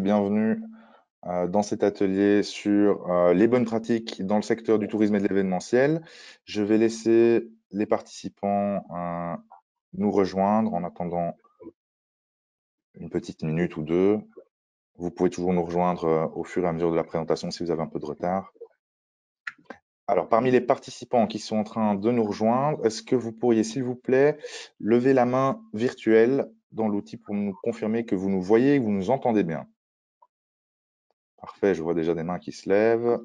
bienvenue dans cet atelier sur les bonnes pratiques dans le secteur du tourisme et de l'événementiel. Je vais laisser les participants nous rejoindre en attendant une petite minute ou deux. Vous pouvez toujours nous rejoindre au fur et à mesure de la présentation si vous avez un peu de retard. Alors, parmi les participants qui sont en train de nous rejoindre, est-ce que vous pourriez, s'il vous plaît, lever la main virtuelle dans l'outil pour nous confirmer que vous nous voyez et que vous nous entendez bien? Parfait, je vois déjà des mains qui se lèvent.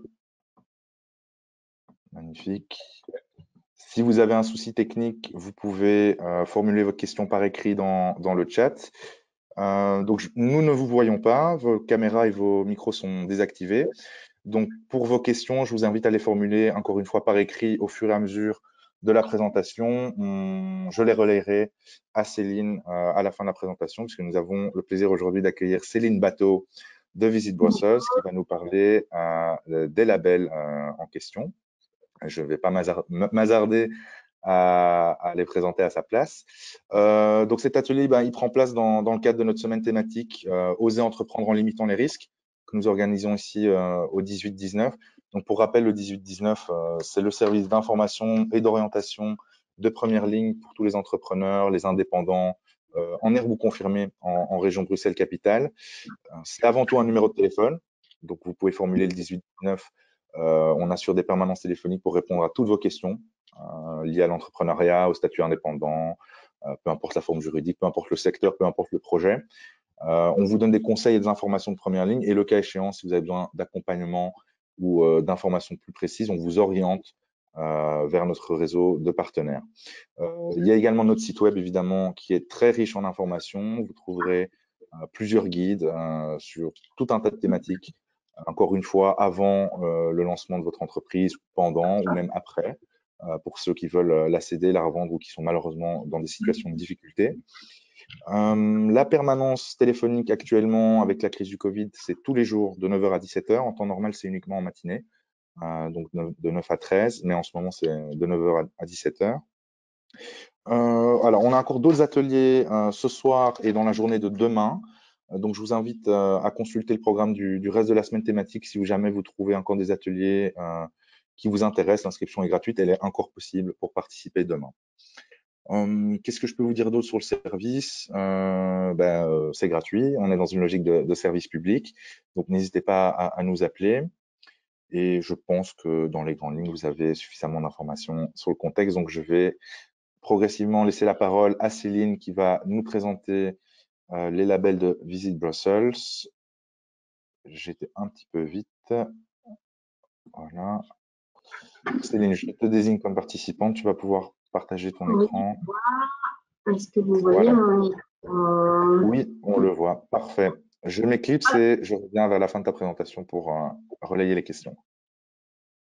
Magnifique. Si vous avez un souci technique, vous pouvez formuler votre question par écrit dans le chat. Nous ne vous voyons pas, vos caméras et vos micros sont désactivés. Donc, pour vos questions, je vous invite à les formuler encore une fois par écrit au fur et à mesure de la présentation. Je les relayerai à Céline à la fin de la présentation, puisque nous avons le plaisir aujourd'hui d'accueillir Céline Bateau de Visit Brussels, qui va nous parler des labels en question. Je ne vais pas m'hasarder à les présenter à sa place. Donc cet atelier, il prend place dans le cadre de notre semaine thématique Oser entreprendre en limitant les risques, que nous organisons ici au 18-19. Donc pour rappel, le 18-19, c'est le service d'information et d'orientation de première ligne pour tous les entrepreneurs, les indépendants, en herbe ou confirmés en région Bruxelles-Capitale. C'est avant tout un numéro de téléphone, donc vous pouvez formuler le 18-19. On assure des permanences téléphoniques pour répondre à toutes vos questions liées à l'entrepreneuriat, au statut indépendant, peu importe la forme juridique, peu importe le secteur, peu importe le projet. On vous donne des conseils et des informations de première ligne et le cas échéant, si vous avez besoin d'accompagnement ou d'informations plus précises, on vous oriente vers notre réseau de partenaires. Il y a également notre site web, évidemment, qui est très riche en informations. Vous trouverez plusieurs guides sur tout un tas de thématiques, encore une fois, avant le lancement de votre entreprise, pendant ou même après, pour ceux qui veulent la céder, la revendre ou qui sont malheureusement dans des situations de difficulté. La permanence téléphonique actuellement, avec la crise du Covid, c'est tous les jours de 9h à 17h. En temps normal, c'est uniquement en matinée, donc de 9 à 13, mais en ce moment, c'est de 9h à 17h. Alors, on a encore d'autres ateliers ce soir et dans la journée de demain. Donc, je vous invite à consulter le programme du reste de la semaine thématique si jamais vous trouvez encore des ateliers qui vous intéressent. L'inscription est gratuite, elle est encore possible pour participer demain. Qu'est-ce que je peux vous dire d'autre sur le service? C'est gratuit, on est dans une logique de service public, donc n'hésitez pas à nous appeler. Et je pense que dans les grandes lignes, vous avez suffisamment d'informations sur le contexte, donc je vais progressivement laisser la parole à Céline qui va nous présenter les labels de Visit Brussels. J'étais un petit peu vite. Voilà. Céline, je te désigne comme participante. Tu vas pouvoir partager ton écran. Est-ce que vous voyez mon écran? Oui, on le voit. Parfait. Je m'éclipse et je reviens vers la fin de ta présentation pour relayer les questions.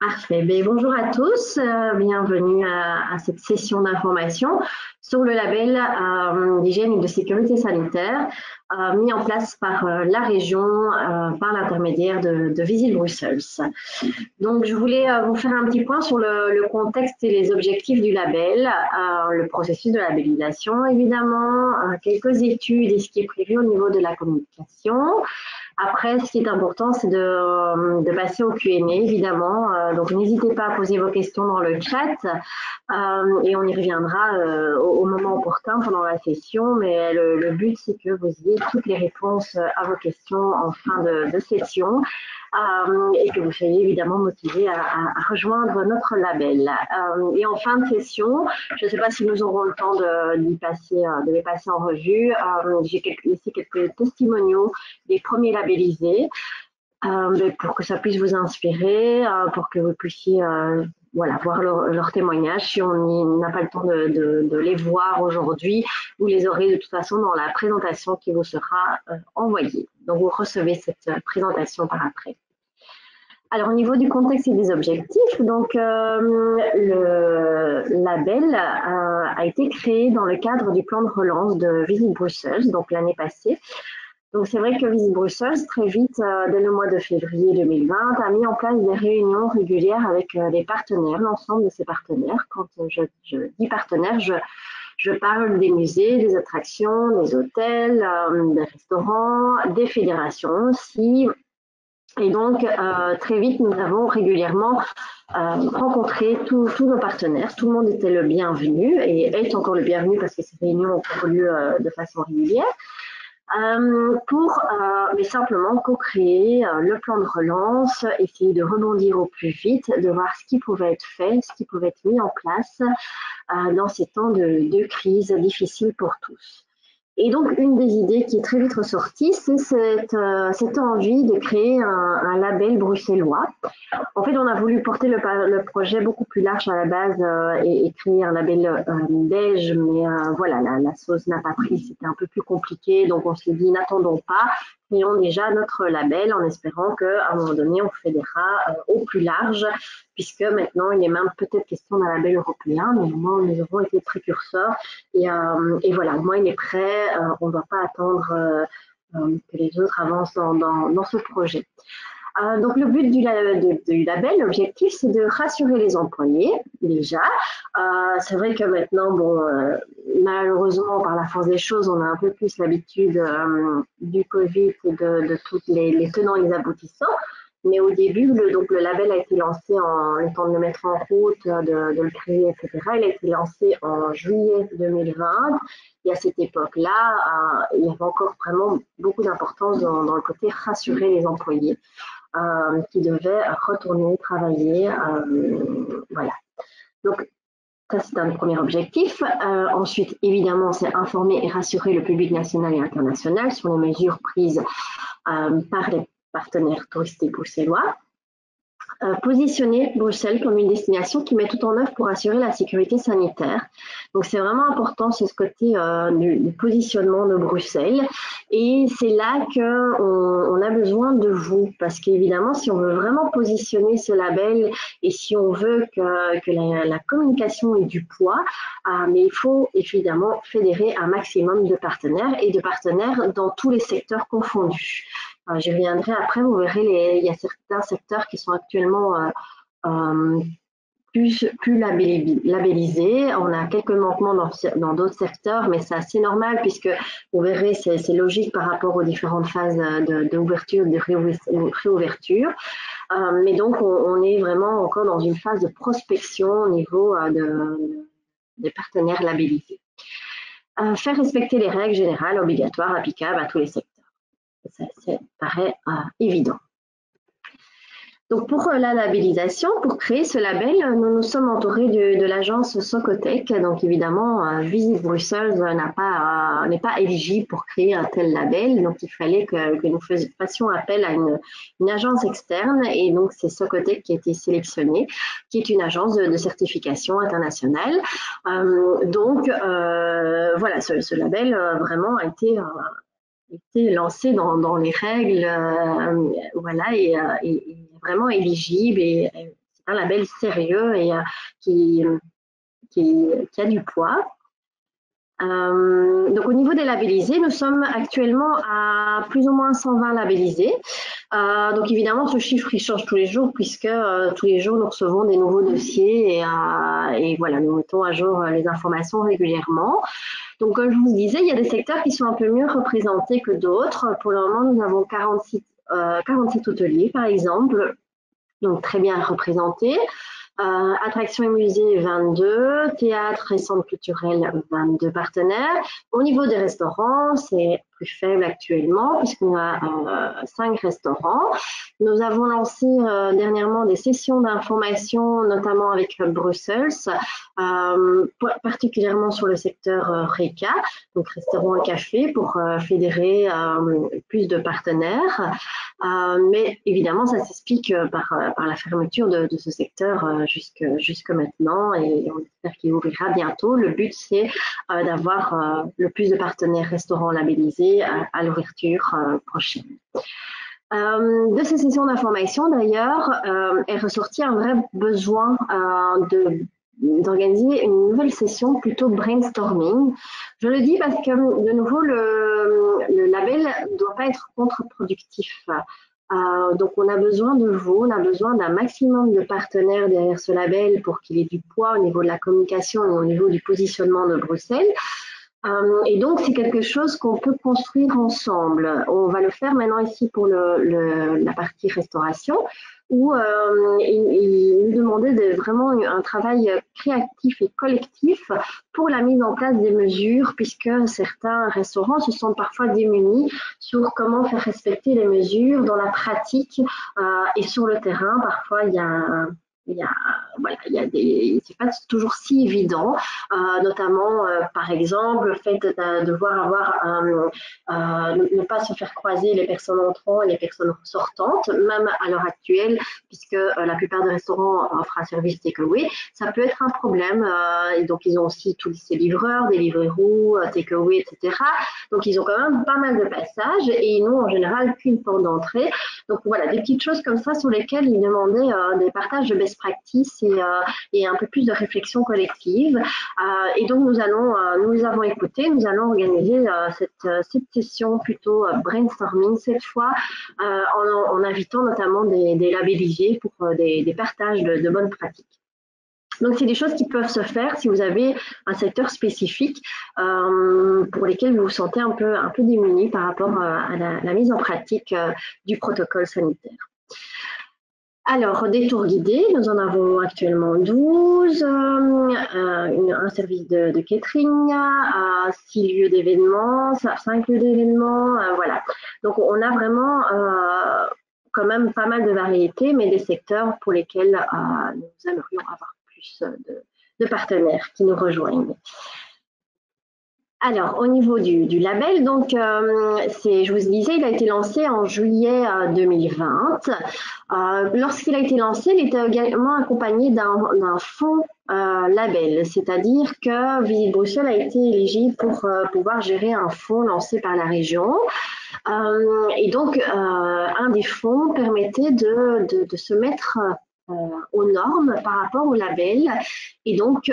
Parfait. Bonjour à tous, bienvenue à cette session d'information sur le label d'hygiène et de sécurité sanitaire mis en place par la région par l'intermédiaire de Visit Brussels. Donc, je voulais vous faire un petit point sur le contexte et les objectifs du label, le processus de labellisation évidemment, quelques études et ce qui est prévu au niveau de la communication. Après, ce qui est important, c'est de passer au Q&A, évidemment. Donc, n'hésitez pas à poser vos questions dans le chat et on y reviendra au moment opportun pendant la session. Mais le but, c'est que vous ayez toutes les réponses à vos questions en fin de session et que vous soyez évidemment motivés à rejoindre notre label. Et en fin de session, je ne sais pas si nous aurons le temps de les passer en revue. J'ai ici quelques testimoniaux des premiers labellisés pour que ça puisse vous inspirer, pour que vous puissiez voir leur témoignage. Si on n'a pas le temps de les voir aujourd'hui, vous les aurez de toute façon dans la présentation qui vous sera envoyée. Donc, vous recevez cette présentation par après. Alors, au niveau du contexte et des objectifs, donc le label a été créé dans le cadre du plan de relance de Visit Brussels, donc l'année passée. Donc, c'est vrai que Visit Brussels, très vite, dès le mois de février 2020, a mis en place des réunions régulières avec des partenaires, l'ensemble de ces partenaires. Quand je dis partenaires, Je parle des musées, des attractions, des hôtels, des restaurants, des fédérations aussi. Et donc, très vite, nous avons régulièrement rencontré tous nos partenaires. Tout le monde était le bienvenu et est encore le bienvenu parce que ces réunions ont encore lieu de façon régulière. Mais simplement co-créer le plan de relance, essayer de rebondir au plus vite, de voir ce qui pouvait être fait, ce qui pouvait être mis en place dans ces temps de crise difficiles pour tous. Et donc, une des idées qui est très vite ressortie, c'est cette envie de créer un label bruxellois. En fait, on a voulu porter le projet beaucoup plus large à la base et créer un label belge, mais voilà, la sauce n'a pas pris, c'était un peu plus compliqué, donc on s'est dit n'attendons pas, créons déjà notre label en espérant qu'à un moment donné on fédérera au plus large, puisque maintenant il est même peut-être question d'un label européen, mais au moins nous avons été précurseurs et voilà, au moins il est prêt, on ne doit pas attendre que les autres avancent dans ce projet. Donc le but du label, l'objectif, c'est de rassurer les employés déjà. C'est vrai que maintenant, malheureusement, par la force des choses, on a un peu plus l'habitude du Covid et de tous les tenants et les aboutissants. Mais au début, le label a été lancé le temps de le mettre en route, de le créer, etc. Il a été lancé en juillet 2020. Et à cette époque-là, il y avait encore vraiment beaucoup d'importance dans le côté rassurer les employés. Qui devaient retourner travailler. Voilà. Donc, ça, c'est un premier objectif. Ensuite, évidemment, c'est informer et rassurer le public national et international sur les mesures prises par les partenaires touristiques bruxellois. Positionner Bruxelles comme une destination qui met tout en œuvre pour assurer la sécurité sanitaire. Donc c'est vraiment important ce côté du positionnement de Bruxelles et c'est là qu'on a besoin de vous parce qu'évidemment si on veut vraiment positionner ce label et si on veut que la communication ait du poids, mais il faut évidemment fédérer un maximum de partenaires et de partenaires dans tous les secteurs confondus. Je reviendrai après, vous verrez, il y a certains secteurs qui sont actuellement plus labellisés. On a quelques manquements dans d'autres secteurs, mais c'est assez normal puisque vous verrez, c'est logique par rapport aux différentes phases d'ouverture, de réouverture. Mais donc, on est vraiment encore dans une phase de prospection au niveau des partenaires labellisés. Faire respecter les règles générales obligatoires applicables à tous les secteurs. Ça paraît évident. Donc pour la labellisation, pour créer ce label, nous nous sommes entourés de l'agence Socotec. Donc évidemment, Visit Bruxelles n'est pas éligible pour créer un tel label. Donc il fallait que nous fassions appel à une agence externe. Et donc c'est Socotec qui a été sélectionnée, qui est une agence de certification internationale. Donc voilà, ce label vraiment a été lancé dans les règles, voilà, et vraiment éligible et c'est un label sérieux et qui a du poids. Donc au niveau des labellisés, nous sommes actuellement à plus ou moins 120 labellisés. Donc évidemment, ce chiffre il change tous les jours puisque tous les jours nous recevons des nouveaux dossiers et voilà, nous mettons à jour les informations régulièrement. Donc comme je vous disais, il y a des secteurs qui sont un peu mieux représentés que d'autres. Pour le moment, nous avons 47 hôteliers par exemple, donc très bien représentés. Attractions et musées, 22, théâtre et centres culturels, 22 partenaires. Au niveau des restaurants, c'est plus faible actuellement puisqu'on a 5 restaurants. Nous avons lancé dernièrement des sessions d'information, notamment avec Bruxelles, particulièrement sur le secteur RECA, donc restaurant et café, pour fédérer plus de partenaires. Mais évidemment, ça s'explique par la fermeture de ce secteur jusque maintenant et on espère qu'il ouvrira bientôt. Le but, c'est d'avoir le plus de partenaires restaurants labellisés à l'ouverture prochaine. De ces sessions d'information, d'ailleurs, est ressorti un vrai besoin d'organiser une nouvelle session plutôt brainstorming. Je le dis parce que, de nouveau, le label ne doit pas être contre-productif. Donc, on a besoin de vous, on a besoin d'un maximum de partenaires derrière ce label pour qu'il ait du poids au niveau de la communication et au niveau du positionnement de Bruxelles. Et donc, c'est quelque chose qu'on peut construire ensemble. On va le faire maintenant ici pour la partie restauration, où il nous demandait vraiment un travail créatif et collectif pour la mise en place des mesures, puisque certains restaurants se sentent parfois démunis sur comment faire respecter les mesures dans la pratique et sur le terrain. Parfois, voilà, c'est pas toujours si évident, notamment par exemple le fait de devoir ne pas se faire croiser les personnes entrantes et les personnes sortantes, même à l'heure actuelle, puisque la plupart des restaurants offrent un service takeaway, ça peut être un problème. Et donc ils ont aussi tous ces livreurs, des Deliveroo, takeaway, etc. Donc ils ont quand même pas mal de passages et ils n'ont en général qu'une porte d'entrée. Donc voilà, des petites choses comme ça sur lesquelles ils demandaient des partages de best practice et un peu plus de réflexion collective. Et donc nous les avons écoutés, nous allons organiser cette session plutôt brainstorming cette fois, en invitant notamment des labellisés pour des partages de bonnes pratiques. Donc, c'est des choses qui peuvent se faire si vous avez un secteur spécifique pour lesquels vous vous sentez un peu démuni par rapport à la mise en pratique du protocole sanitaire. Alors, des tours guidés, nous en avons actuellement 12, un service de catering, 6 lieux d'événements, 5 lieux d'événements, voilà. Donc, on a vraiment quand même pas mal de variétés, mais des secteurs pour lesquels nous aimerions avoir plus de partenaires qui nous rejoignent. Alors, au niveau du label, donc, je vous disais, il a été lancé en juillet 2020. Lorsqu'il a été lancé, il était également accompagné d'un fonds label, c'est-à-dire que Visite Bruxelles a été éligible pour pouvoir gérer un fonds lancé par la région. Et donc, un des fonds permettait de se mettre aux normes par rapport au label, et donc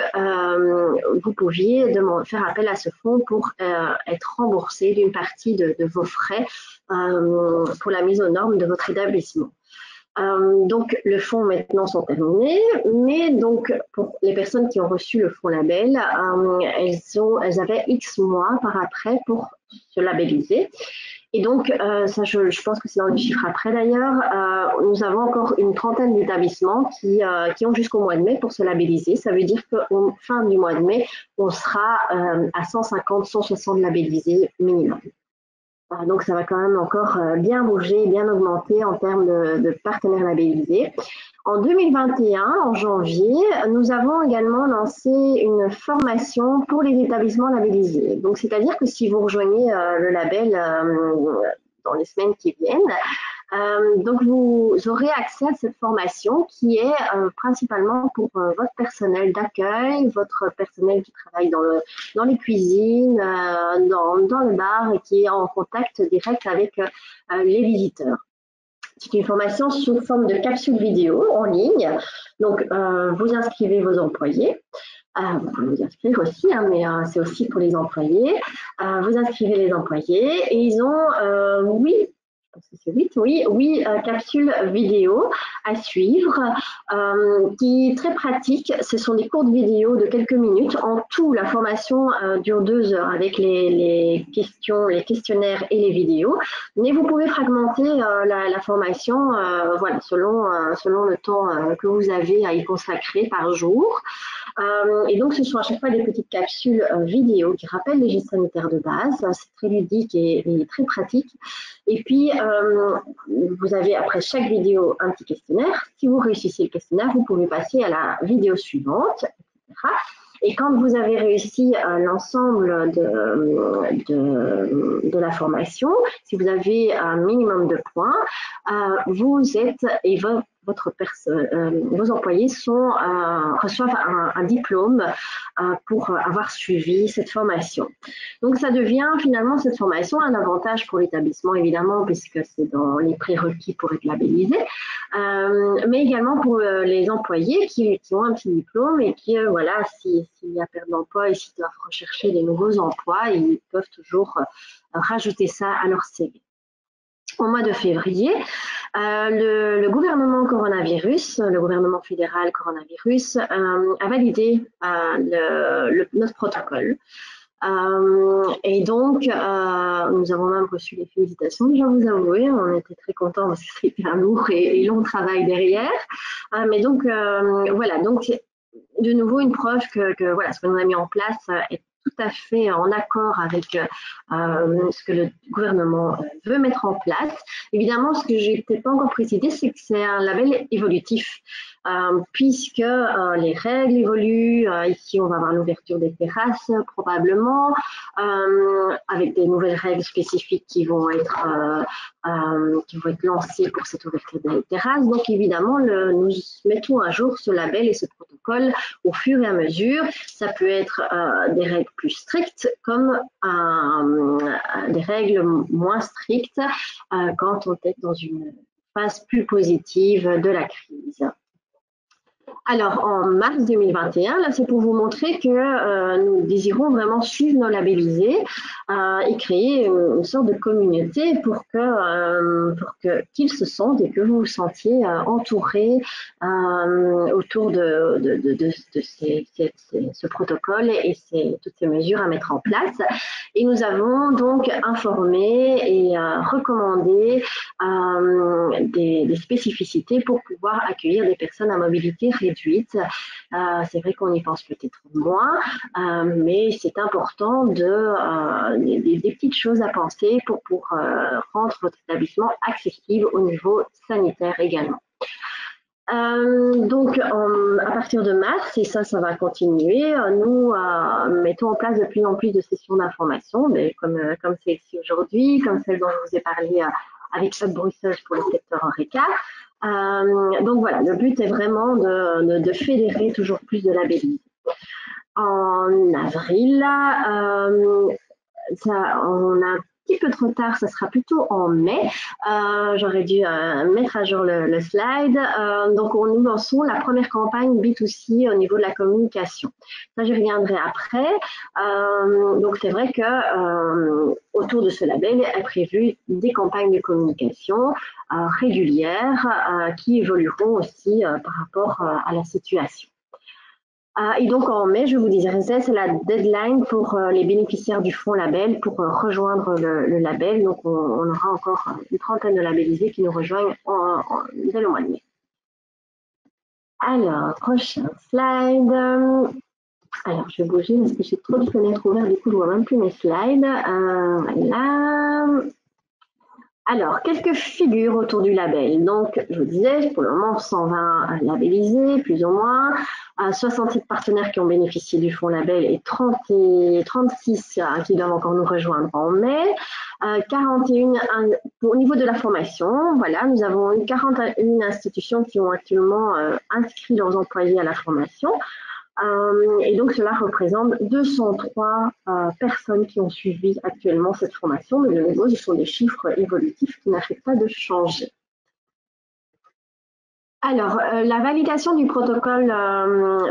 vous pouviez faire appel à ce fonds pour être remboursé d'une partie de vos frais pour la mise aux normes de votre établissement. Donc le fonds maintenant sont terminés, mais donc pour les personnes qui ont reçu le fonds label, elles avaient X mois par après pour se labelliser. Et donc, ça, je pense que c'est dans le chiffre après d'ailleurs, nous avons encore une trentaine d'établissements qui ont jusqu'au mois de mai pour se labelliser. Ça veut dire qu'au fin du mois de mai, on sera à 150, 160 labellisés minimum. Donc, ça va quand même encore bien bouger, bien augmenter en termes de partenaires labellisés. En 2021, en janvier, nous avons également lancé une formation pour les établissements labellisés. Donc, c'est-à-dire que si vous rejoignez le label dans les semaines qui viennent, donc vous aurez accès à cette formation qui est principalement pour votre personnel d'accueil, votre personnel qui travaille dans les cuisines, dans le bar et qui est en contact direct avec les visiteurs. C'est une formation sous forme de capsule vidéo en ligne. Donc, vous inscrivez vos employés. Vous pouvez vous inscrire aussi, hein, mais c'est aussi pour les employés. Vous inscrivez les employés et ils ont, oui, je pense que c'est 8 capsules vidéo à suivre, qui est très pratique. Ce sont des courtes vidéos de quelques minutes. En tout, la formation dure 2 heures avec les questions, les questionnaires et les vidéos. Mais vous pouvez fragmenter la formation voilà, selon le temps que vous avez à y consacrer par jour. Et donc, ce sont à chaque fois des petites capsules vidéo qui rappellent les gestes sanitaires de base. C'est très ludique et très pratique. Et puis, vous avez après chaque vidéo un petit questionnaire. Si vous réussissez le questionnaire, vous pouvez passer à la vidéo suivante, etc. Et quand vous avez réussi l'ensemble de la formation, si vous avez un minimum de points, vous êtes et vos employés reçoivent un diplôme pour avoir suivi cette formation. Donc, ça devient finalement cette formation un avantage pour l'établissement, évidemment, puisque c'est dans les prérequis pour être labellisé, mais également pour les employés qui ont un petit diplôme et qui, voilà, s'il y a perte d'emploi et s'ils doivent rechercher des nouveaux emplois, ils peuvent toujours rajouter ça à leur CV. au mois de février, le gouvernement coronavirus, le gouvernement fédéral coronavirus, a validé notre protocole. Et donc, nous avons même reçu les félicitations, je dois vous avouer, on était très contents parce que c'était un lourd et long travail derrière. Mais donc, voilà, donc c'est de nouveau une preuve que voilà, ce que nous avons mis en place est tout à fait en accord avec ce que le gouvernement veut mettre en place. Évidemment, ce que je n'ai peut-être pas encore précisé, c'est que c'est un label évolutif, puisque les règles évoluent. Ici, on va avoir l'ouverture des terrasses, probablement, avec des nouvelles règles spécifiques qui vont être lancées pour cette ouverture des terrasses. Donc, évidemment, nous mettons à jour ce label et ce protocole au fur et à mesure. Ça peut être des règles plus strictes comme des règles moins strictes quand on est dans une phase plus positive de la crise. Alors, en mars 2021, là, c'est pour vous montrer que nous désirons vraiment suivre nos labellisés et créer une sorte de communauté pour qu'ils se sentent et que vous vous sentiez entourés autour de ce protocole et toutes ces mesures à mettre en place. Et nous avons donc informé et recommandé des spécificités pour pouvoir accueillir des personnes à mobilité réduite. C'est vrai qu'on y pense peut-être moins, mais c'est important des petites choses à penser pour rendre votre établissement accessible au niveau sanitaire également. Donc, à partir de mars, et ça va continuer, nous mettons en place de plus en plus de sessions d'information, comme celle-ci aujourd'hui, comme celle dont je vous ai parlé avec Hub Bruxelles pour le secteur HoReCa. Donc voilà, le but est vraiment de fédérer toujours plus de labellisés. En avril, on a un petit peu trop tard, ça sera plutôt en mai. J'aurais dû mettre à jour le slide. Donc, nous lançons la première campagne B2C au niveau de la communication. Ça, j'y reviendrai après. Donc, c'est vrai que autour de ce label est prévu des campagnes de communication régulières qui évolueront aussi par rapport à la situation. Et donc en mai, je vous dirai, c'est la deadline pour les bénéficiaires du fonds label pour rejoindre le label. Donc on aura encore une trentaine de labellisés qui nous rejoignent dès le mois de mai. Alors, prochain slide. Alors, je vais bouger parce que j'ai trop de fenêtres ouvertes, du coup, je ne vois même plus mes slides. Voilà. Alors, quelques figures autour du label. Donc, je vous disais, pour le moment, 120 labellisés, plus ou moins, 67 partenaires qui ont bénéficié du fonds label et 36 qui doivent encore nous rejoindre en mai. 41, au niveau de la formation, voilà, nous avons eu 41 institutions qui ont actuellement inscrit leurs employés à la formation. Et donc, cela représente 203 personnes qui ont suivi actuellement cette formation. Mais de nouveau, ce sont des chiffres évolutifs qui n'arrêtent pas de changer. Alors, la validation du protocole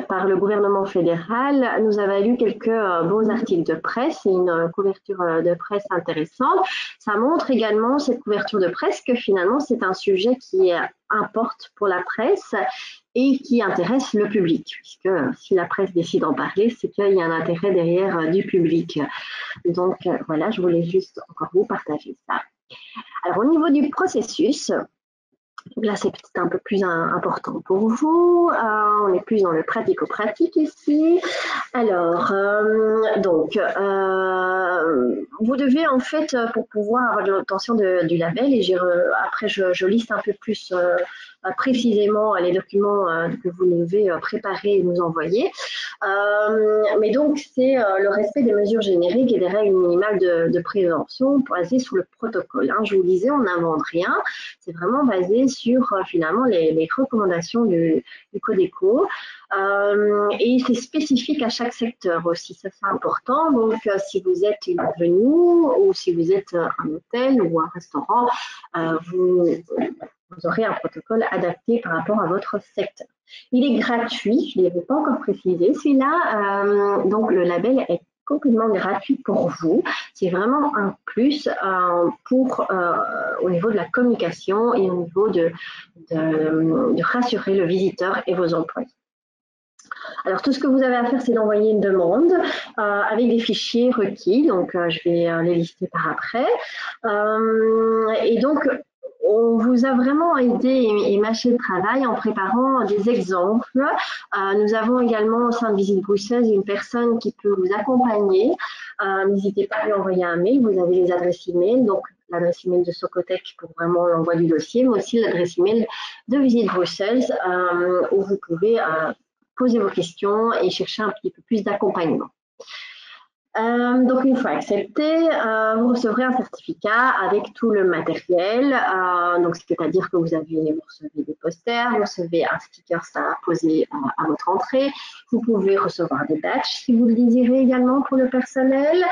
par le gouvernement fédéral nous a valu quelques bons articles de presse et une couverture de presse intéressante. Ça montre également, cette couverture de presse, que finalement, c'est un sujet qui importe pour la presse et qui intéresse le public, puisque si la presse décide d'en parler, c'est qu'il y a un intérêt derrière du public. Donc, voilà, je voulais juste encore vous partager ça. Alors, au niveau du processus, là, c'est peut-être un peu plus important pour vous. On est plus dans le pratico-pratique ici. Alors, donc, vous devez en fait, pour pouvoir avoir l'obtention du label, et après je liste un peu plus précisément les documents que vous devez préparer et nous envoyer. Mais donc, c'est le respect des mesures génériques et des règles minimales de prévention basées sur le protocole. Je vous disais, on n'invente rien. C'est vraiment basé sur finalement les recommandations du Codeco. Et c'est spécifique à chaque secteur aussi, ça c'est important. Donc, si vous êtes une avenue ou si vous êtes un hôtel ou un restaurant, vous aurez un protocole adapté par rapport à votre secteur. Il est gratuit, je ne l'avais pas encore précisé celui-là, donc le label est complètement gratuit pour vous. C'est vraiment un plus au niveau de la communication et au niveau de rassurer le visiteur et vos employés. Alors, tout ce que vous avez à faire, c'est d'envoyer une demande avec des fichiers requis. Donc, je vais les lister par après. Et donc, on vous a vraiment aidé et mâché le travail en préparant des exemples. Nous avons également au sein de Visite Bruxelles une personne qui peut vous accompagner. N'hésitez pas à lui envoyer un mail. Vous avez les adresses email. Donc, l'adresse email de Socotec pour vraiment l'envoi du dossier, mais aussi l'adresse email de Visite Bruxelles où vous pouvez poser vos questions et chercher un petit peu plus d'accompagnement. Donc, une fois accepté, vous recevrez un certificat avec tout le matériel. Donc, c'est-à-dire que vous recevez des posters, vous recevez un sticker à poser à votre entrée. Vous pouvez recevoir des badges si vous le désirez également pour le personnel.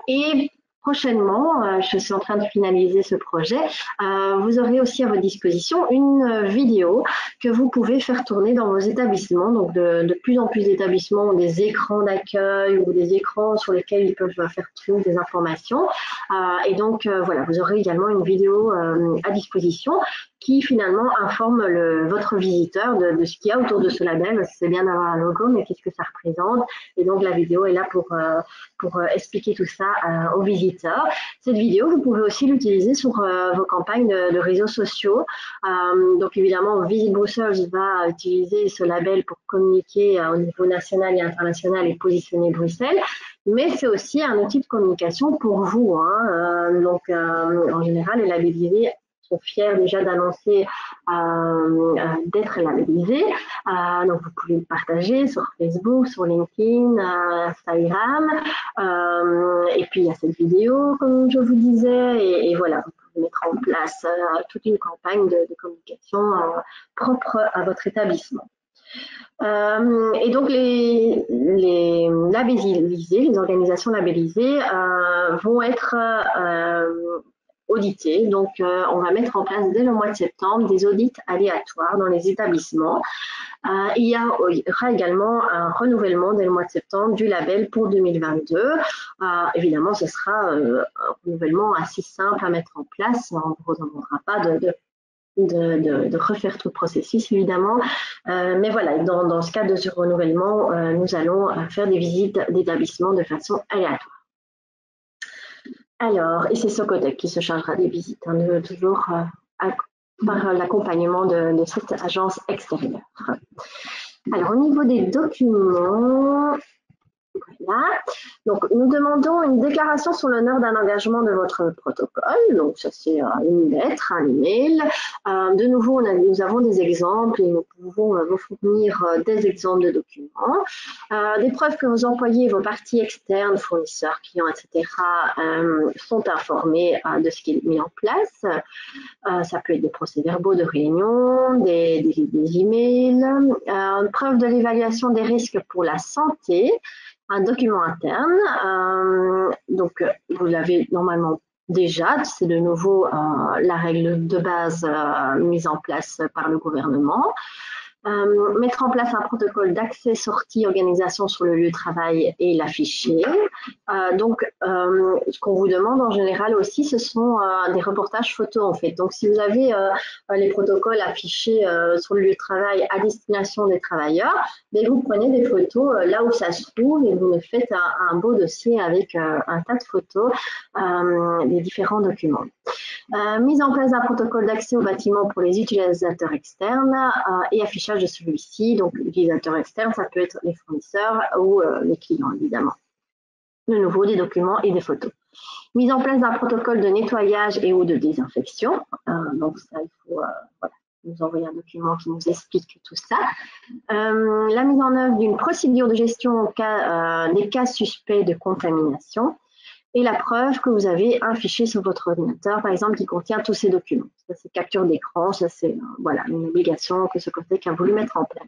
Et prochainement, je suis en train de finaliser ce projet, vous aurez aussi à votre disposition une vidéo que vous pouvez faire tourner dans vos établissements. Donc, de plus en plus d'établissements ont des écrans d'accueil ou des écrans sur lesquels ils peuvent faire tourner des informations. Et donc, voilà, vous aurez également une vidéo à disposition qui finalement informe votre visiteur de ce qu'il y a autour de ce label. C'est bien d'avoir un logo, mais qu'est-ce que ça représente? Et donc, la vidéo est là pour expliquer tout ça aux visiteurs. Cette vidéo, vous pouvez aussi l'utiliser sur vos campagnes de réseaux sociaux. Donc, évidemment, Visite Bruxelles va utiliser ce label pour communiquer au niveau national et international et positionner Bruxelles. Mais c'est aussi un outil de communication pour vous. Donc, en général, les labellisés sont fiers déjà d'annoncer d'être labellisés. Donc, vous pouvez le partager sur Facebook, sur LinkedIn, Instagram. Et puis, il y a cette vidéo, comme je vous disais. Et voilà, vous pouvez mettre en place toute une campagne de communication propre à votre établissement. Et donc, les labellisés, les organisations labellisées vont être auditées. Donc, on va mettre en place dès le mois de septembre des audits aléatoires dans les établissements. Il y aura également un renouvellement dès le mois de septembre du label pour 2022. Évidemment, ce sera un renouvellement assez simple à mettre en place. On ne vous demandera pas de refaire tout le processus, évidemment. Mais voilà, dans ce cadre de ce renouvellement, nous allons faire des visites d'établissements de façon aléatoire. Alors, et c'est Socotec qui se chargera des visites, toujours par l'accompagnement de cette agence extérieure. Alors, au niveau des documents, voilà. Donc, nous demandons une déclaration sur l'honneur d'un engagement de votre protocole. Donc, ça, c'est une lettre, un email. De nouveau, nous avons des exemples et nous pouvons vous fournir des exemples de documents. Des preuves que vos employés, vos parties externes, fournisseurs, clients, etc., sont informés de ce qui est mis en place. Ça peut être des procès-verbaux de réunion, des emails, preuve de l'évaluation des risques pour la santé, un document interne. Donc, vous l'avez normalement déjà, c'est de nouveau la règle de base mise en place par le gouvernement. Mettre en place un protocole d'accès-sortie organisation sur le lieu de travail et l'afficher. Donc, ce qu'on vous demande en général aussi, ce sont des reportages photos en fait. Donc, si vous avez les protocoles affichés sur le lieu de travail à destination des travailleurs, mais vous prenez des photos là où ça se trouve et vous nous faites un beau dossier avec un tas de photos des différents documents. Mise en place d'un protocole d'accès au bâtiment pour les utilisateurs externes et affichage de celui-ci. Donc, l'utilisateur externe, ça peut être les fournisseurs ou les clients, évidemment. De nouveau, des documents et des photos. Mise en place d'un protocole de nettoyage et ou de désinfection. Donc, ça, il faut voilà, nous envoyer un document qui nous explique tout ça. La mise en œuvre d'une procédure de gestion au cas, des cas suspects de contamination. Et la preuve que vous avez un fichier sur votre ordinateur, par exemple, qui contient tous ces documents. Ça, c'est capture d'écran, ça, c'est voilà, une obligation que Socotec a voulu mettre en place.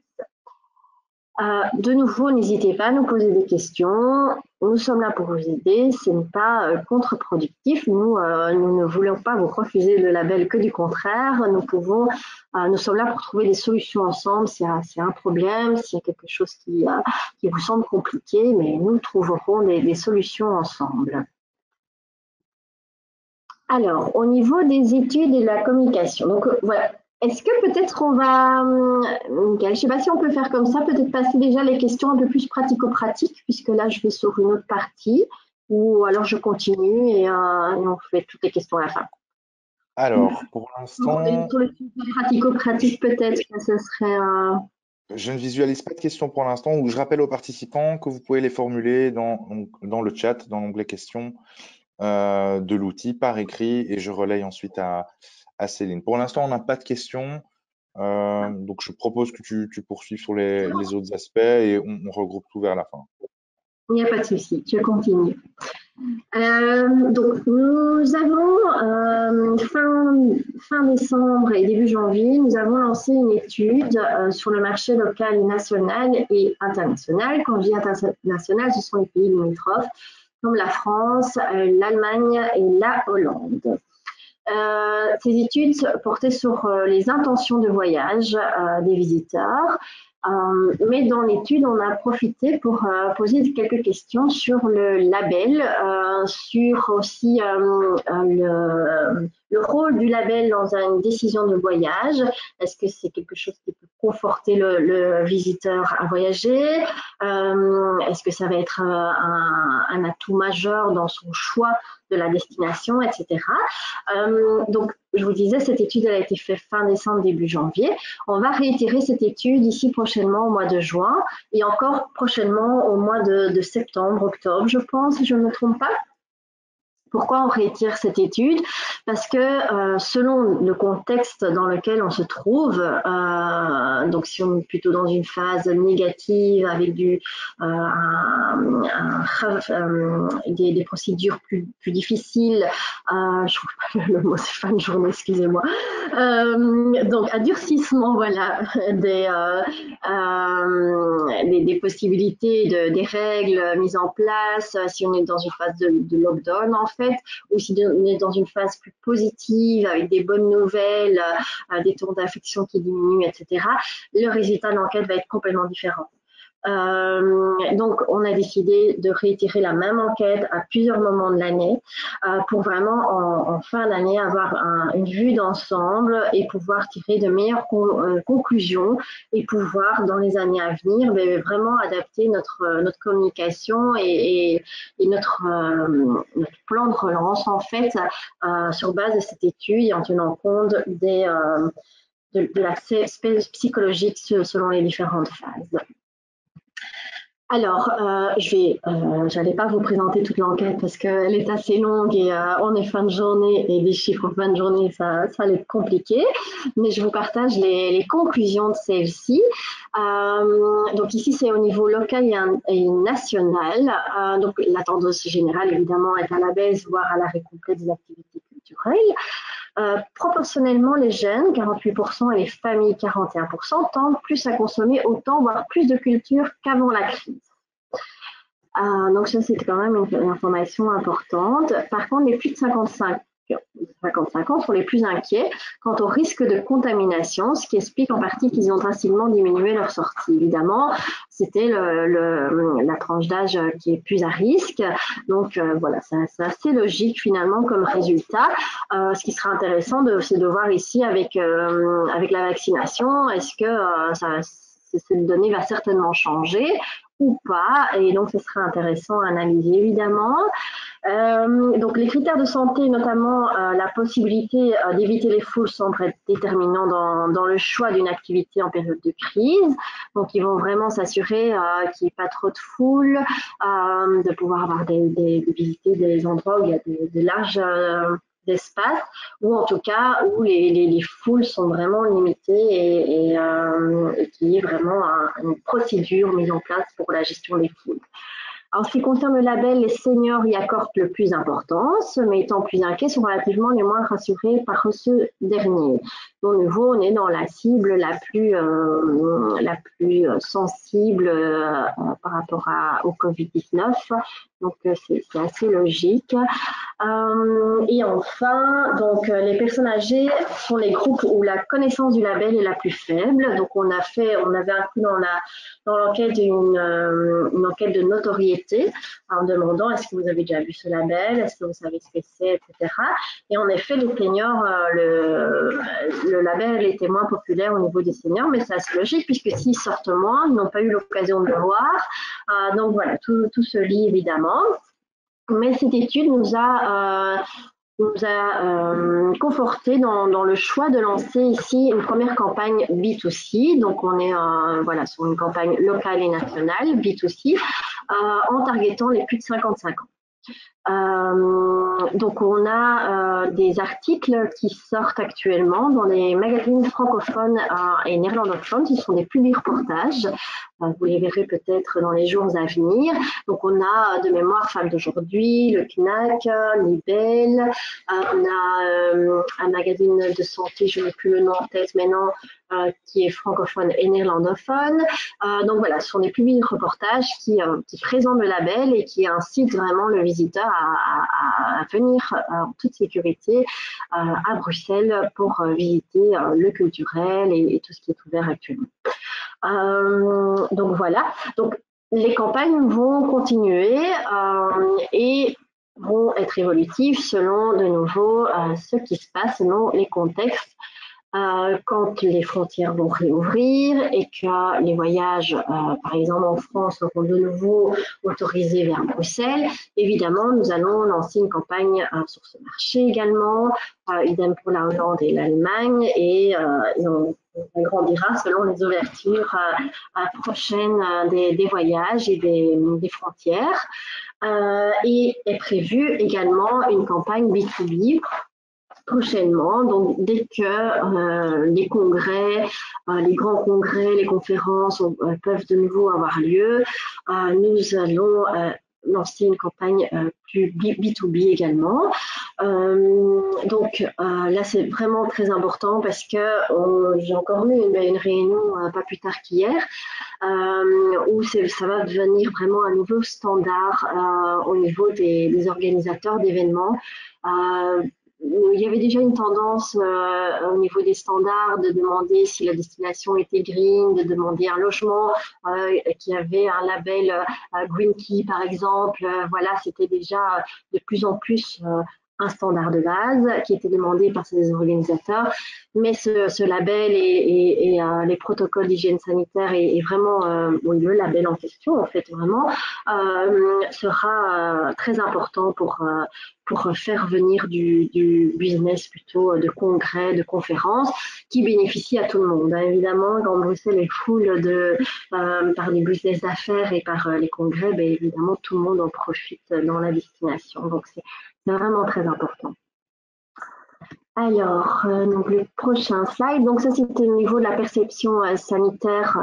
De nouveau, n'hésitez pas à nous poser des questions. Nous sommes là pour vous aider. Ce n'est pas contre-productif. Nous ne voulons pas vous refuser le label, que du contraire. Nous sommes là pour trouver des solutions ensemble. S'il y a un problème, s'il y a quelque chose qui vous semble compliqué, mais nous trouverons des solutions ensemble. Alors, au niveau des études et de la communication, donc voilà. Est-ce que peut-être on va, Michael, je ne sais pas si on peut faire comme ça, peut-être passer déjà les questions un peu plus pratico-pratiques, puisque là je vais sur une autre partie, ou alors je continue et on fait toutes les questions à la fin. Alors, pour l'instant, Sur les questions pratico-pratiques, peut-être que ce serait. je ne visualise pas de questions pour l'instant, ou je rappelle aux participants que vous pouvez les formuler dans le chat, dans l'onglet questions de l'outil par écrit, et je relaye ensuite à Céline. Pour l'instant, on n'a pas de questions, donc je propose que tu poursuives sur les autres aspects et on regroupe tout vers la fin. Il n'y a pas de souci, je continue. Donc, nous avons fin décembre et début janvier, nous avons lancé une étude sur le marché local national et international. Quand je dis international, ce sont les pays limitrophes comme la France, l'Allemagne et la Hollande. Ces études portaient sur les intentions de voyage des visiteurs, mais dans l'étude, on a profité pour poser quelques questions sur le label, sur aussi le rôle du label dans une décision de voyage. Est-ce que c'est quelque chose qui peut conforter le visiteur à voyager? Est-ce que ça va être un atout majeur dans son choix de la destination, etc. Donc, je vous disais, cette étude elle a été faite fin décembre, début janvier. On va réitérer cette étude ici prochainement au mois de juin et encore prochainement au mois de septembre, octobre, je pense, si je ne me trompe pas. Pourquoi on réitère cette étude? Parce que selon le contexte dans lequel on se trouve, donc si on est plutôt dans une phase négative avec des procédures plus difficiles, je trouve pas le mot, c'est fin de journée, excusez-moi. Donc un durcissement, voilà, des possibilités, des règles mises en place, si on est dans une phase de lockdown en fait, ou si on est dans une phase plus positive avec des bonnes nouvelles, des taux d'infection qui diminuent, etc., le résultat de l'enquête va être complètement différent. Donc, on a décidé de réitérer la même enquête à plusieurs moments de l'année pour vraiment, en fin d'année, avoir une vue d'ensemble et pouvoir tirer de meilleures conclusions et pouvoir, dans les années à venir, vraiment adapter notre communication et notre plan de relance, en fait, sur base de cette étude et en tenant compte de l'aspect psychologique selon les différentes phases. Alors, j'allais pas vous présenter toute l'enquête parce qu'elle est assez longue et on est fin de journée et des chiffres fin de journée, ça allait être compliqué. Mais je vous partage les conclusions de celle-ci. Donc ici, c'est au niveau local et national. Donc la tendance générale, évidemment, est à la baisse, voire à l'arrêt complet des activités culturelles. Proportionnellement, les jeunes, 48%, et les familles, 41%, tendent plus à consommer autant, voire plus de culture qu'avant la crise. Donc ça, c'est quand même une information importante. Par contre, les plus de 55 ans sont les plus inquiets quant au risque de contamination, ce qui explique en partie qu'ils ont drastiquement diminué leur sortie. Évidemment, c'était la tranche d'âge qui est plus à risque. Donc voilà, c'est assez logique finalement comme résultat. Ce qui sera intéressant, c'est de voir ici avec la vaccination, est-ce que cette donnée va certainement changer ou pas, et donc ce sera intéressant à analyser évidemment. Donc les critères de santé, notamment la possibilité d'éviter les foules, semblent être déterminants dans le choix d'une activité en période de crise. Donc ils vont vraiment s'assurer qu'il n'y ait pas trop de foules, de pouvoir avoir visiter des endroits où il y a de larges d'espace, ou en tout cas où les foules sont vraiment limitées et qu'il y ait vraiment une procédure mise en place pour la gestion des foules. En ce qui concerne le label, les seniors y accordent le plus d'importance, mais étant plus inquiets, sont relativement les moins rassurés par ce dernier. De nouveau, on est dans la cible la plus sensible par rapport au Covid-19, donc c'est assez logique. Et enfin, donc les personnes âgées sont les groupes où la connaissance du label est la plus faible. Donc on avait inclus dans l'enquête une enquête de notoriété en demandant est-ce que vous avez déjà vu ce label, est-ce que vous savez ce que c'est, etc. Et en effet, les seniors, le label était moins populaire au niveau des seniors, mais c'est assez logique puisque s'ils sortent moins, ils n'ont pas eu l'occasion de le voir. Donc voilà, tout se lie évidemment. Mais cette étude nous a conforté dans le choix de lancer ici une première campagne B2C. Donc, on est voilà, sur une campagne locale et nationale B2C en targetant les plus de 55 ans. Donc on a des articles qui sortent actuellement dans les magazines francophones et néerlandophones. Ce sont des publi-reportages. Vous les verrez peut-être dans les jours à venir. Donc on a de mémoire Femmes d'aujourd'hui, le CNAC, Libelle. On a un magazine de santé, je n'ai plus le nom en tête maintenant, qui est francophone et néerlandophone. Donc voilà, ce sont des publi-reportages qui présentent le label et qui incitent vraiment le visiteur à venir en toute sécurité à Bruxelles pour visiter le culturel et tout ce qui est ouvert actuellement. Donc voilà, donc les campagnes vont continuer et vont être évolutives selon de nouveau ce qui se passe, selon les contextes. Quand les frontières vont réouvrir et que les voyages, par exemple en France, seront de nouveau autorisés vers Bruxelles, évidemment, nous allons lancer une campagne sur ce marché également, idem pour la Hollande et l'Allemagne, et on grandira selon les ouvertures prochaines des voyages et des frontières. Et est prévue également une campagne B2B prochainement. Donc, dès que les congrès, les grands congrès, les conférences peuvent de nouveau avoir lieu, nous allons lancer une campagne plus B2B également. Donc là, c'est vraiment très important parce que j'ai encore eu une réunion pas plus tard qu'hier où ça va devenir vraiment un nouveau standard au niveau des organisateurs d'événements. Il y avait déjà une tendance au niveau des standards de demander si la destination était green, de demander un logement qui avait un label Green Key par exemple. Voilà, c'était déjà de plus en plus un standard de base qui était demandé par ces organisateurs. Mais ce label et les protocoles d'hygiène sanitaire et vraiment oui, le label en question, en fait, vraiment, sera très important pour faire venir du business plutôt de congrès, de conférences, qui bénéficie à tout le monde. Évidemment, quand Bruxelles est full par les business d'affaires et par les congrès, ben, évidemment, tout le monde en profite dans la destination. Donc, c'est vraiment très important. Alors, donc le prochain slide. Donc ça, c'était au niveau de la perception sanitaire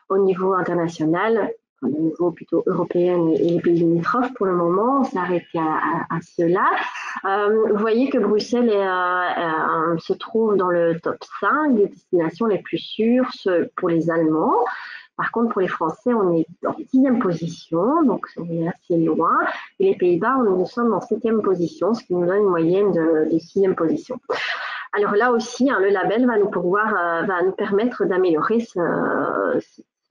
au niveau international, au niveau plutôt européen et les pays limitrophes pour le moment. On s'est arrêté à cela. Vous voyez que Bruxelles se trouve dans le top 5 des destinations les plus sûres pour les Allemands. Par contre, pour les Français, on est en 10e position, donc on est assez loin. Et les Pays-Bas, nous sommes en 7e position, ce qui nous donne une moyenne de 6e position. Alors là aussi, le label va nous permettre d'améliorer ce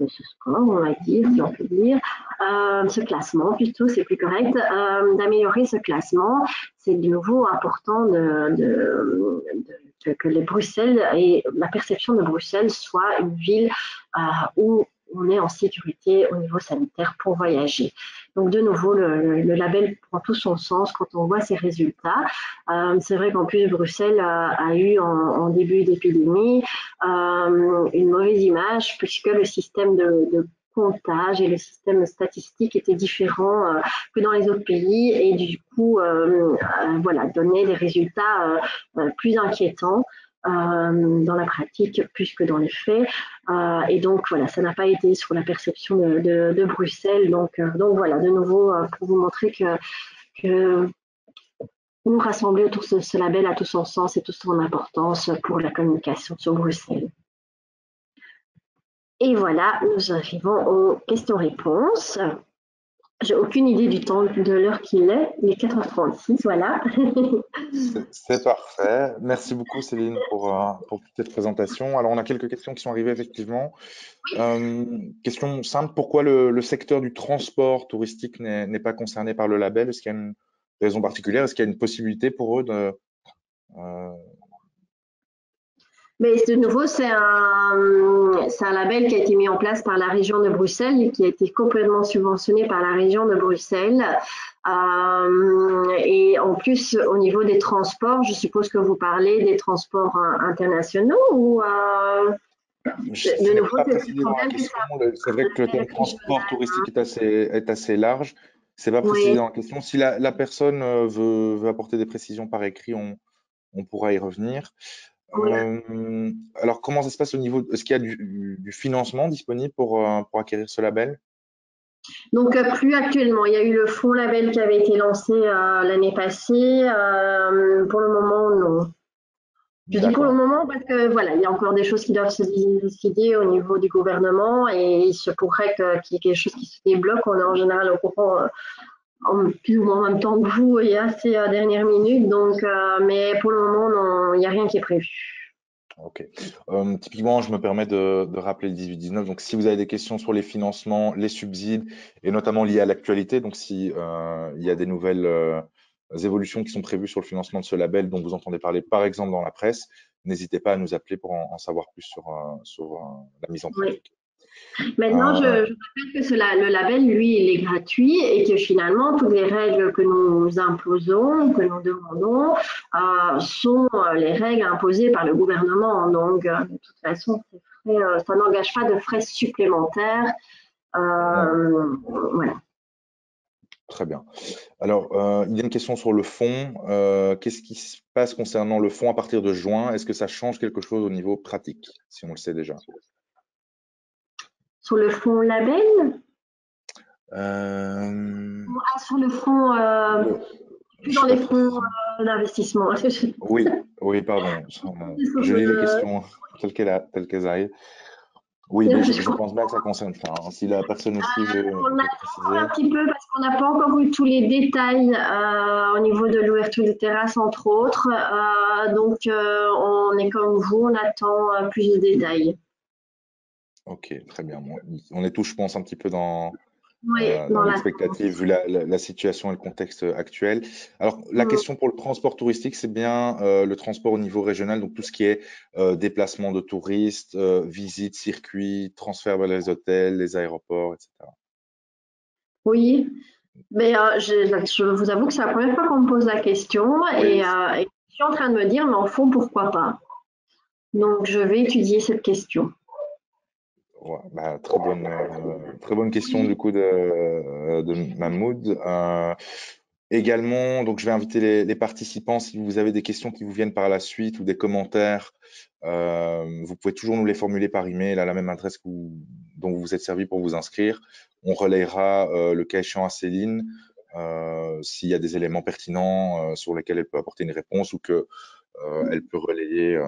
score, on va dire, si on peut dire, ce classement plutôt, c'est plus correct, d'améliorer ce classement. C'est de nouveau important que les Bruxelles et la perception de Bruxelles soit une ville où on est en sécurité au niveau sanitaire pour voyager. Donc de nouveau, le label prend tout son sens quand on voit ces résultats. C'est vrai qu'en plus, Bruxelles a eu en début d'épidémie une mauvaise image puisque le système de comptage et le système statistique était différent que dans les autres pays et du coup, voilà, donnait des résultats plus inquiétants. dans la pratique plus que dans les faits. Et donc voilà, ça n'a pas été sur la perception de Bruxelles. Donc voilà, de nouveau, pour vous montrer que nous rassembler autour de ce label a tout son sens et toute son importance pour la communication sur Bruxelles. Et voilà, nous arrivons aux questions-réponses. J'ai aucune idée du temps, de l'heure qu'il est. Il est 4h36, voilà. C'est parfait. Merci beaucoup, Céline, pour toute cette présentation. Alors, on a quelques questions qui sont arrivées, effectivement. Question simple, pourquoi le secteur du transport touristique n'est pas concerné par le label? Est-ce qu'il y a une raison particulière? Est-ce qu'il y a une possibilité pour eux de... Mais de nouveau, c'est un label qui a été mis en place par la région de Bruxelles et qui a été complètement subventionné par la région de Bruxelles. Et en plus, au niveau des transports, je suppose que vous parlez des transports internationaux ou Ce de n'est nouveau, pas c'est le précisé dans la problème que ça question. C'est vrai que le terme transport touristique est assez large. C'est pas précisé Oui, dans la question. Si la personne veut apporter des précisions par écrit, on pourra y revenir. oui. Alors, comment ça se passe au niveau... Est-ce qu'il y a du financement disponible pour acquérir ce label? Donc, plus actuellement. Il y a eu le fonds label qui avait été lancé l'année passée. Pour le moment, non. Je dis pour le D'accord. moment parce que voilà, il y a encore des choses qui doivent se décider au niveau du gouvernement et il se pourrait qu'il y ait quelque chose qui se débloque. On est en général au courant en plus ou moins en même temps que vous et à ces dernières minutes. Donc, mais pour le moment, non, il n'y a rien qui est prévu. Ok. Typiquement, je me permets de rappeler le 18-19. Donc, si vous avez des questions sur les financements, les subsides, et notamment liés à l'actualité, donc si il y a des nouvelles évolutions qui sont prévues sur le financement de ce label dont vous entendez parler, par exemple, dans la presse, n'hésitez pas à nous appeler pour en savoir plus sur la mise en Oui. pratique. Maintenant, je Euh, rappelle que le label, lui, il est gratuit et que finalement, toutes les règles que nous imposons, que nous demandons, sont les règles imposées par le gouvernement. Donc, de toute façon, ça n'engage pas de frais supplémentaires. non, Voilà. très bien. Alors, il y a une question sur le fond. Qu'est-ce qui se passe concernant le fond à partir de juin? Est-ce que ça change quelque chose au niveau pratique, si on le sait déjà? Sur le fonds label, Euh, sur le fonds, le- plus je dans sais pas les fonds précisément. d'investissement. Oui, oui, pardon. Je lis les questions telles qu'elles arrivent. Oui, mais je pense bien que ça concerne ça, hein. Si la personne aussi On veut attend encore un préciser. petit peu parce qu'on n'a pas encore eu tous les détails au niveau de l'ouverture des terrasses, entre autres. Donc, on est comme vous, on attend plus de détails. Ok, très bien. Bon, on est tous, je pense, un petit peu Oui, dans dans l'attente. l'expectative vu la situation et le contexte actuel. Alors, la Mm. question pour le transport touristique, c'est bien le transport au niveau régional, donc tout ce qui est déplacement de touristes, visites, circuits, transfert vers les hôtels, les aéroports, etc. Oui, mais je vous avoue que c'est la première fois qu'on me pose la question Oui, et je suis en train de me dire, mais en fond, pourquoi pas? Donc, je vais étudier cette question. ouais, bah, très bonne question du coup de Mahmoud. Également, donc je vais inviter les participants, si vous avez des questions qui vous viennent par la suite ou des commentaires, vous pouvez toujours nous les formuler par email à la même adresse dont vous vous êtes servi pour vous inscrire. On relayera le cas échéant à Céline s'il y a des éléments pertinents sur lesquels elle peut apporter une réponse ou que elle peut relayer,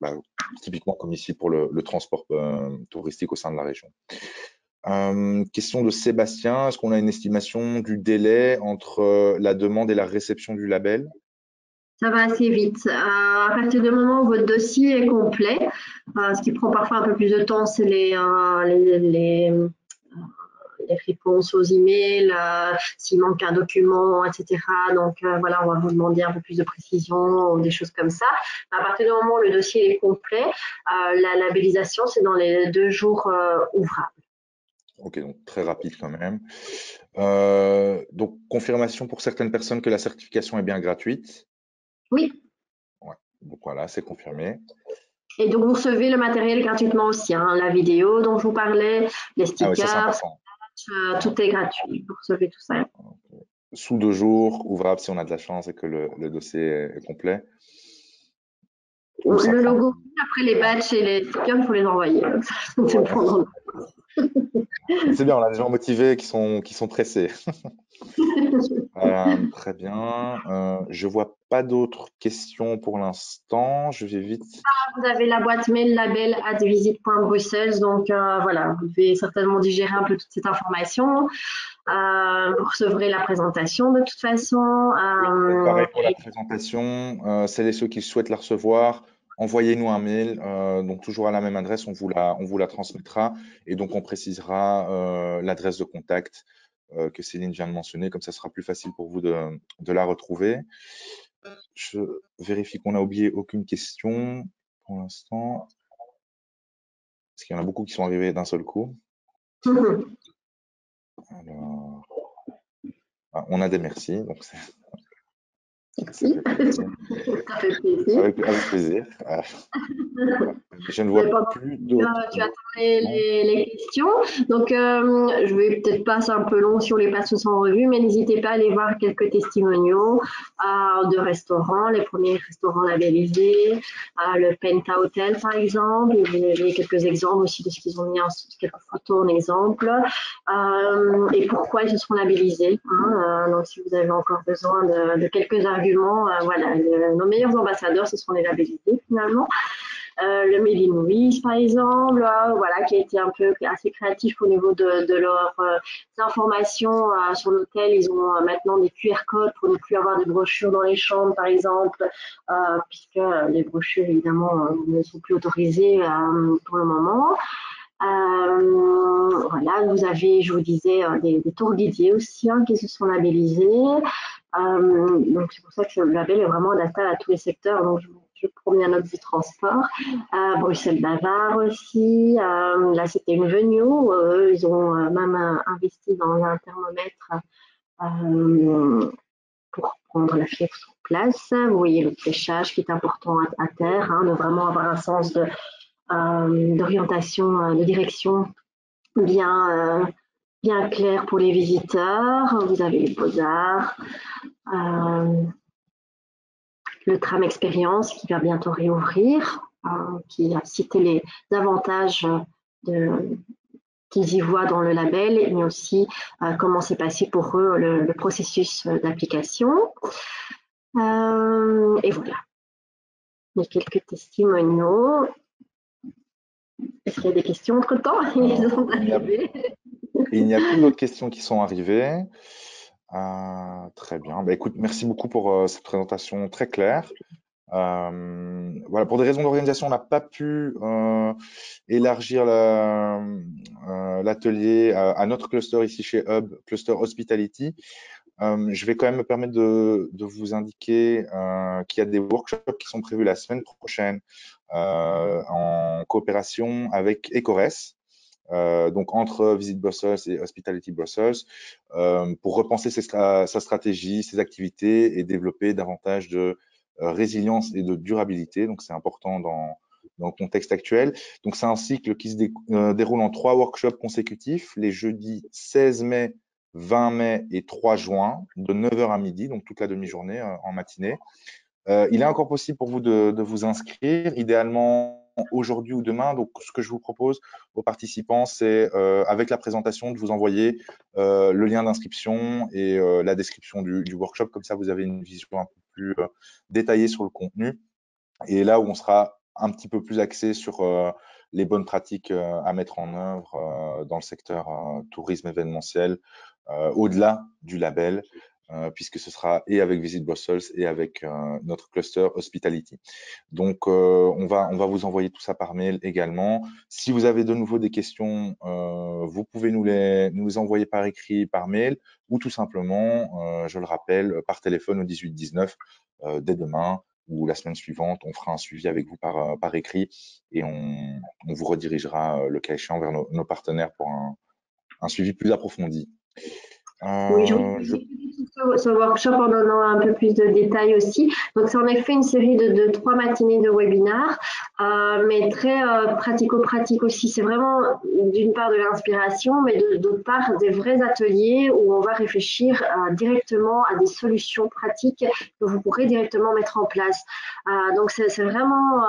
bah, typiquement comme ici pour le transport touristique au sein de la région. Question de Sébastien, est-ce qu'on a une estimation du délai entre la demande et la réception du label? Ça va assez vite. À partir du moment où votre dossier est complet, ce qui prend parfois un peu plus de temps, c'est les réponses aux emails, s'il manque un document, etc. Donc voilà, on va vous demander un peu plus de précision ou des choses comme ça. À partir du moment où le dossier est complet, la labellisation, c'est dans les 2 jours ouvrables. Ok, donc très rapide quand même. Donc confirmation pour certaines personnes que la certification est bien gratuite. Oui, Ouais, donc voilà, c'est confirmé. et donc vous recevez le matériel gratuitement aussi, hein, la vidéo dont je vous parlais, les Ah oui, ça c'est stickers, important. Ouais. tout est gratuit. Vous recevez tout ça. Sous 2 jours, ouvrable si on a de la chance et que le dossier est complet. ou ça Le prend. logo, après les badges et les stickers, il faut les envoyer. Ça Ouais. dépend. C'est bien, on a des gens motivés qui sont pressés. Très bien. Je vois pas d'autres questions pour l'instant. Je vais vite. Vous avez la boîte mail label@visite.bruxelles, donc voilà, vous devez certainement digérer un peu toute cette information. Vous recevrez la présentation de toute façon. Oui, faites pareil pour la présentation. Celles et ceux qui souhaitent la recevoir, envoyez-nous un mail. Donc toujours à la même adresse, on vous la transmettra et donc on précisera l'adresse de contact que Céline vient de mentionner. Comme ça sera plus facile pour vous de la retrouver. Je vérifie qu'on n'a oublié aucune question pour l'instant, parce qu'il y en a beaucoup qui sont arrivés d'un seul coup. Alors, on a des merci, donc ça Merci, fait plaisir. ça fait plaisir. Avec plaisir. Je ne Vous n'avez vois pas plus d'autres tu attends questions. les questions. Donc, je vais peut-être passer un peu long si on les passe tous en revue, mais n'hésitez pas à aller voir quelques testimoniaux de restaurants, les premiers restaurants labellisés, le Penta Hotel par exemple. Il y a quelques exemples aussi de ce qu'ils ont mis en quelques photos en exemple. Et pourquoi ils se sont labellisés. Hein. Donc, si vous avez encore besoin de quelques arguments, voilà, nos meilleurs ambassadeurs, ce sont les labellisés finalement. Le Made in Movies, par exemple, voilà, qui a été un peu assez créatif au niveau de leurs informations sur l'hôtel. Ils ont maintenant des QR codes pour ne plus avoir de brochures dans les chambres, par exemple, puisque les brochures, évidemment, ne sont plus autorisées pour le moment. Voilà, vous avez, je vous disais, des tours guidés aussi qui se sont labellisés. Donc c'est pour ça que le label est vraiment adapté à tous les secteurs. Donc je prends bien note du transport. Bruxelles-Bavard aussi. Là c'était une venue. Ils ont même investi dans un thermomètre pour prendre la fièvre sur place. Vous voyez le fléchage qui est important à terre, de vraiment avoir un sens d'orientation, de direction bien, bien clair pour les visiteurs. Vous avez les Beaux-Arts, le tram expérience qui va bientôt réouvrir, qui a cité les avantages qu'ils y voient dans le label, mais aussi comment s'est passé pour eux le processus d'application. Et voilà, il y a quelques testimoniaux. Est-ce qu'il y a des questions entre-temps? Ils sont arrivés. Il n'y a plus d'autres questions qui sont arrivées. Très bien. Bah, écoute, merci beaucoup pour cette présentation très claire. Voilà, pour des raisons d'organisation, on n'a pas pu élargir l'atelier à notre cluster ici chez Hub, Cluster Hospitality. Je vais quand même me permettre de vous indiquer qu'il y a des workshops qui sont prévus la semaine prochaine en coopération avec Ecores. Donc entre Visit Brussels et Hospitality Brussels, pour repenser sa stratégie, ses activités et développer davantage de résilience et de durabilité. Donc c'est important dans le contexte actuel. Donc c'est un cycle qui se déroule en 3 workshops consécutifs, les jeudis 16 mai, 20 mai et 3 juin, de 9h à midi, donc toute la demi-journée en matinée. Il est encore possible pour vous de vous inscrire, idéalement aujourd'hui ou demain. Donc, ce que je vous propose aux participants, c'est avec la présentation de vous envoyer le lien d'inscription et la description du workshop. Comme ça, vous avez une vision un peu plus détaillée sur le contenu. Et là où on sera un petit peu plus axé sur les bonnes pratiques à mettre en œuvre dans le secteur tourisme événementiel, au-delà du label, puisque ce sera et avec Visit Brussels et avec notre cluster Hospitality. Donc, on va vous envoyer tout ça par mail également. Si vous avez de nouveau des questions, vous pouvez nous les envoyer par écrit, par mail, ou tout simplement, je le rappelle, par téléphone au 18-19 dès demain ou la semaine suivante. On fera un suivi avec vous par écrit et on vous redirigera le cas échéant vers nos partenaires pour un suivi plus approfondi. Oui, je Je ce workshop en donnant un peu plus de détails aussi. Donc, c'est en effet une série de 3 matinées de webinaires, mais très pratico-pratique aussi. C'est vraiment d'une part de l'inspiration, mais d'autre part des vrais ateliers où on va réfléchir directement à des solutions pratiques que vous pourrez directement mettre en place. Donc, c'est vraiment,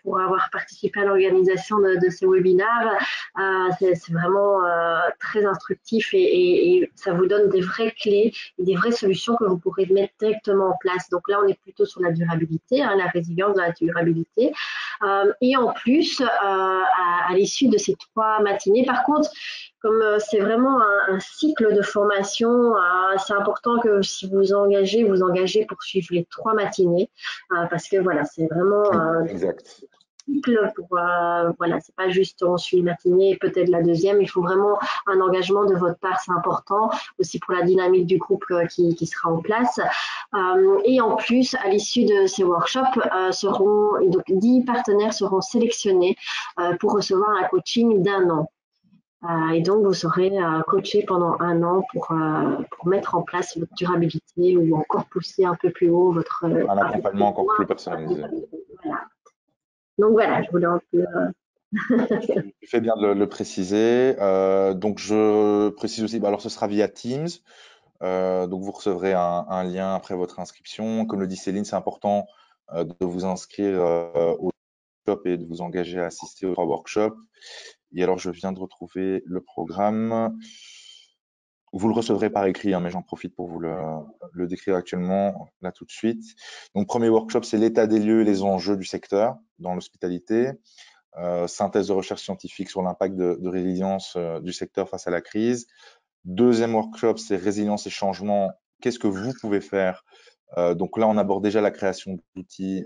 pour avoir participé à l'organisation de ces webinaires, c'est vraiment très instructif et ça vous donne des vraies clés et des vraies solutions que vous pourrez mettre directement en place. Donc là, on est plutôt sur la durabilité, hein, la résilience de la durabilité. Et en plus, à l'issue de ces 3 matinées, par contre, comme c'est vraiment un cycle de formation, c'est important que si vous vous engagez pour suivre les 3 matinées, parce que voilà, c'est vraiment Exact. pour, voilà, c'est pas juste on suit une matinée et peut-être la deuxième, il faut vraiment un engagement de votre part, c'est important aussi pour la dynamique du groupe qui sera en place. Et en plus, à l'issue de ces workshops, donc 10 partenaires seront sélectionnés pour recevoir un coaching d'1 an. Et donc, vous serez coaché pendant 1 an pour mettre en place votre durabilité ou encore pousser un peu plus haut votre Un accompagnement encore plus personnalisé. voilà. Donc voilà, je voulais un peu. Tu fais bien de le préciser. Donc, je précise aussi, bah, alors ce sera via Teams. Donc, vous recevrez un lien après votre inscription. Comme le dit Céline, c'est important de vous inscrire au workshop et de vous engager à assister aux 3 workshops. Et alors, je viens de retrouver le programme. Vous le recevrez par écrit, hein, mais j'en profite pour vous le décrire actuellement, là tout de suite. Donc, premier workshop, c'est l'état des lieux et les enjeux du secteur dans l'hospitalité. Synthèse de recherche scientifique sur l'impact de résilience du secteur face à la crise. Deuxième workshop, c'est résilience et changement. Qu'est-ce que vous pouvez faire? Donc là, on aborde déjà la création d'outils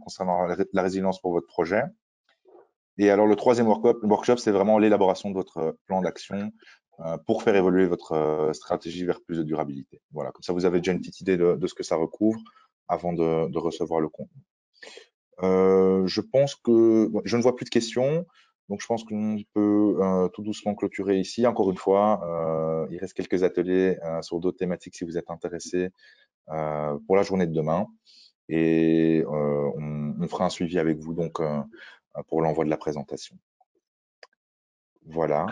concernant la résilience pour votre projet. Et alors, le troisième workshop, c'est vraiment l'élaboration de votre plan d'action pour faire évoluer votre stratégie vers plus de durabilité. Voilà, comme ça, vous avez déjà une petite idée de ce que ça recouvre avant de recevoir le contenu. Je pense que je ne vois plus de questions, donc je pense qu'on peut tout doucement clôturer ici. Encore une fois, il reste quelques ateliers sur d'autres thématiques si vous êtes intéressés pour la journée de demain. Et on fera un suivi avec vous donc pour l'envoi de la présentation. Voilà.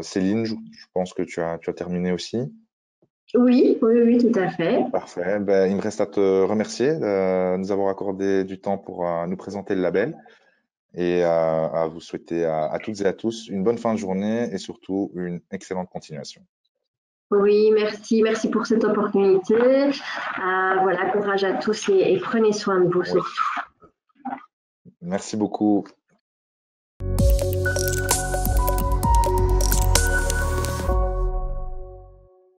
Céline, je pense que tu as terminé aussi. Oui, oui, oui, tout à fait. Parfait. Ben, il me reste à te remercier de nous avoir accordé du temps pour nous présenter le label et à vous souhaiter à toutes et à tous une bonne fin de journée et surtout une excellente continuation. Oui, merci, merci pour cette opportunité. Voilà, courage à tous et prenez soin de vous Oui. surtout. Merci beaucoup.